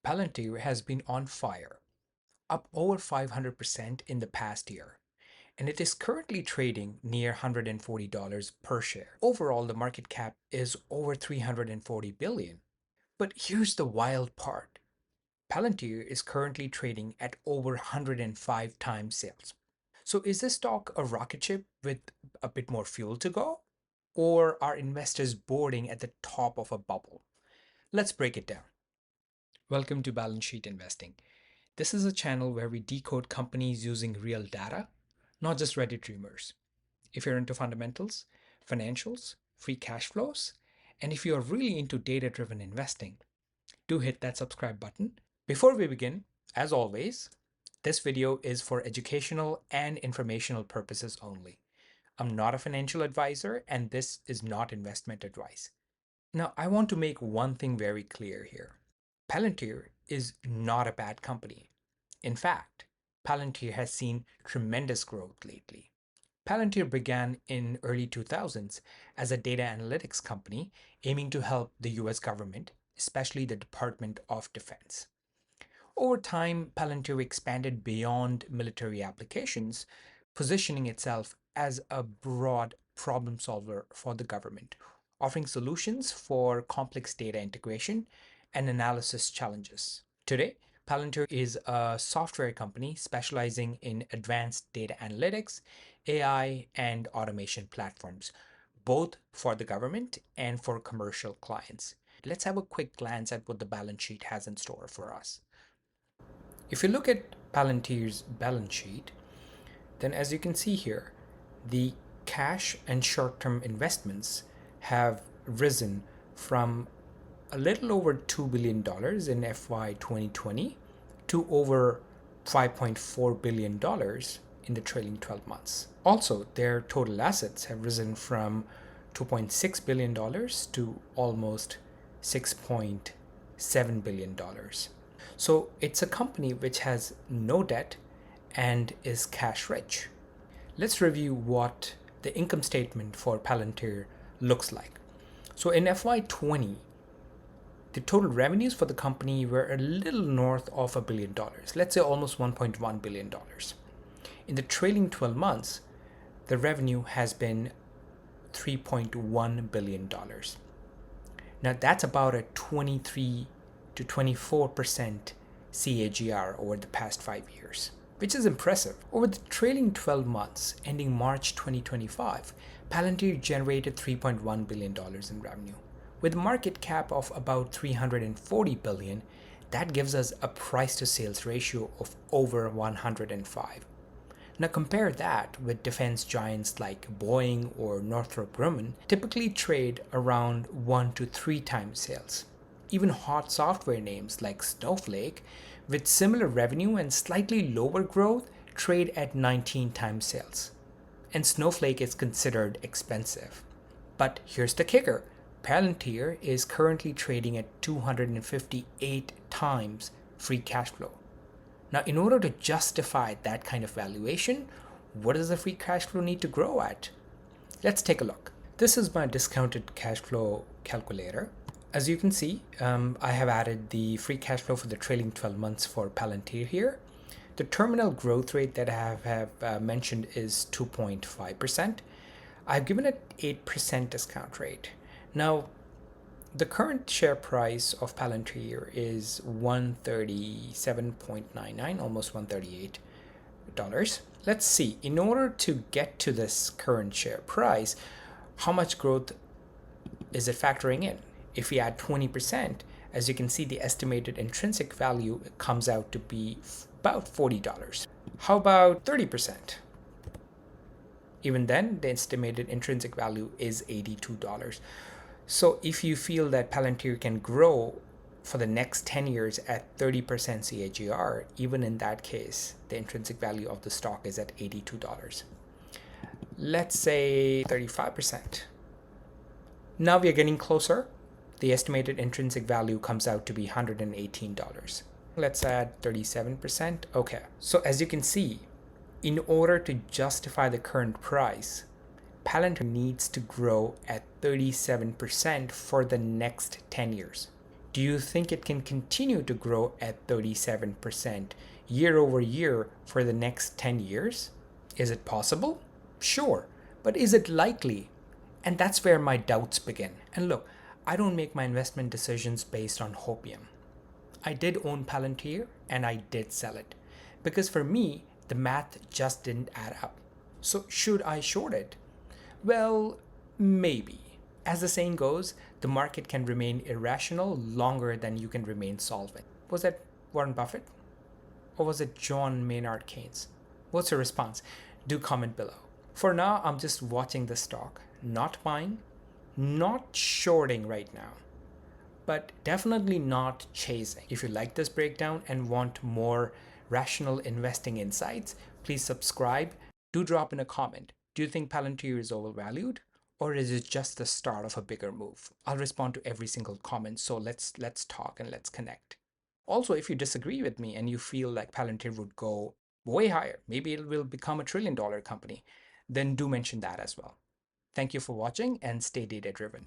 Palantir has been on fire, up over 500% in the past year, and it is currently trading near $140 per share. Overall, the market cap is over 340 billion. But here's the wild part. Palantir is currently trading at over 105 times sales. So is this stock a rocket ship with a bit more fuel to go? Or are investors boarding at the top of a bubble? Let's break it down. Welcome to Balance Sheet Investing. This is a channel where we decode companies using real data, not just Reddit rumors. If you're into fundamentals, financials, free cash flows, and if you're really into data-driven investing, do hit that subscribe button. Before we begin, as always, this video is for educational and informational purposes only. I'm not a financial advisor, and this is not investment advice. Now, I want to make one thing very clear here. Palantir is not a bad company. In fact, Palantir has seen tremendous growth lately. Palantir began in early 2000s as a data analytics company aiming to help the US government, especially the Department of Defense. Over time, Palantir expanded beyond military applications, positioning itself as a broad problem solver for the government, offering solutions for complex data integration and analysis challenges. Today, Palantir is a software company specializing in advanced data analytics, AI, and automation platforms, both for the government and for commercial clients. Let's have a quick glance at what the balance sheet has in store for us. If you look at Palantir's balance sheet, then as you can see here, the cash and short-term investments have risen from a little over $2 billion in FY 2020 to over $5.4 billion in the trailing 12 months. Also, their total assets have risen from $2.6 billion to almost $6.7 billion. So it's a company which has no debt and is cash rich. Let's review what the income statement for Palantir looks like. So in FY20, the total revenues for the company were a little north of $1 billion. Let's say almost $1.1 billion. In the trailing 12 months, the revenue has been $3.1 billion. Now that's about a 23 to 24% CAGR over the past 5 years, which is impressive. Over the trailing 12 months, ending March 2025, Palantir generated $3.1 billion in revenue. With a market cap of about $340 billion, that gives us a price to sales ratio of over 105. Now compare that with defense giants like Boeing or Northrop Grumman, typically trade around 1 to 3 times sales. Even hot software names like Snowflake, with similar revenue and slightly lower growth, trade at 19 times sales. And Snowflake is considered expensive. But here's the kicker. Palantir is currently trading at 258 times free cash flow. Now, in order to justify that kind of valuation, what does the free cash flow need to grow at? Let's take a look. This is my discounted cash flow calculator. As you can see, I have added the free cash flow for the trailing 12 months for Palantir here. The terminal growth rate that I have mentioned is 2.5%. I've given it 8% discount rate. Now, the current share price of Palantir is $137.99, almost $138. Let's see, in order to get to this current share price, how much growth is it factoring in? If we add 20%, as you can see, the estimated intrinsic value comes out to be about $40. How about 30%? Even then, the estimated intrinsic value is $82. So if you feel that Palantir can grow for the next 10 years at 30% CAGR, even in that case, the intrinsic value of the stock is at $82. Let's say 35%. Now we are getting closer. The estimated intrinsic value comes out to be $118. Let's add 37%. Okay, so as you can see, in order to justify the current price, Palantir needs to grow at 37% for the next 10 years. Do you think it can continue to grow at 37% year over year for the next 10 years? Is it possible? Sure, but is it likely? And that's where my doubts begin. And look, I don't make my investment decisions based on hopium. I did own Palantir and I did sell it. Because for me, the math just didn't add up. So, should I short it? Well, maybe. As the saying goes, the market can remain irrational longer than you can remain solvent. Was that Warren Buffett? Or was it John Maynard Keynes? What's your response? Do comment below. For now, I'm just watching the stock, not buying, not shorting right now, but definitely not chasing. If you like this breakdown and want more rational investing insights, please subscribe. Do drop in a comment. Do you think Palantir is overvalued? Or is it just the start of a bigger move? I'll respond to every single comment, so let's talk and let's connect. Also, if you disagree with me and you feel like Palantir would go way higher, maybe it will become $1 trillion company, then do mention that as well. Thank you for watching and stay data driven.